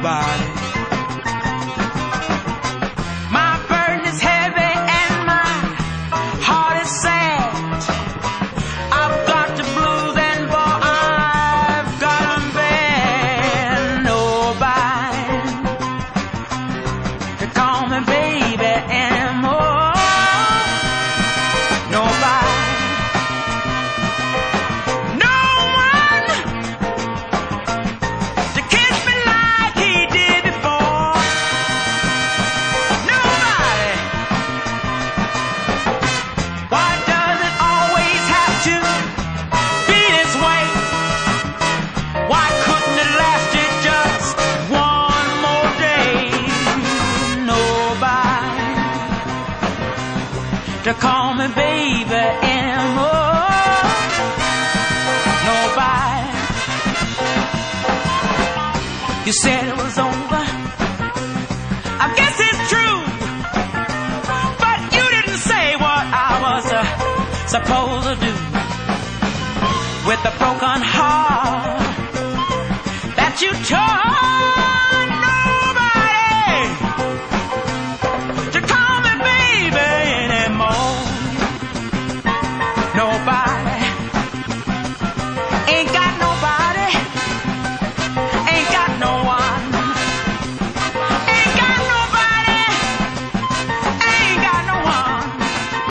nobody. My burden is heavy and my heart is sad. I've got the blues and boy, I've got 'em bad. Nobody to call me baby anymore. Nobody. No one to kiss me like he did before. Nobody. Why does it always have to be this way? Why couldn't it lasted just one more day? Nobody to call me baby anymore. Nobody. You said it was over. I guess it's true, but you didn't say what I was supposed to do. With a broken heart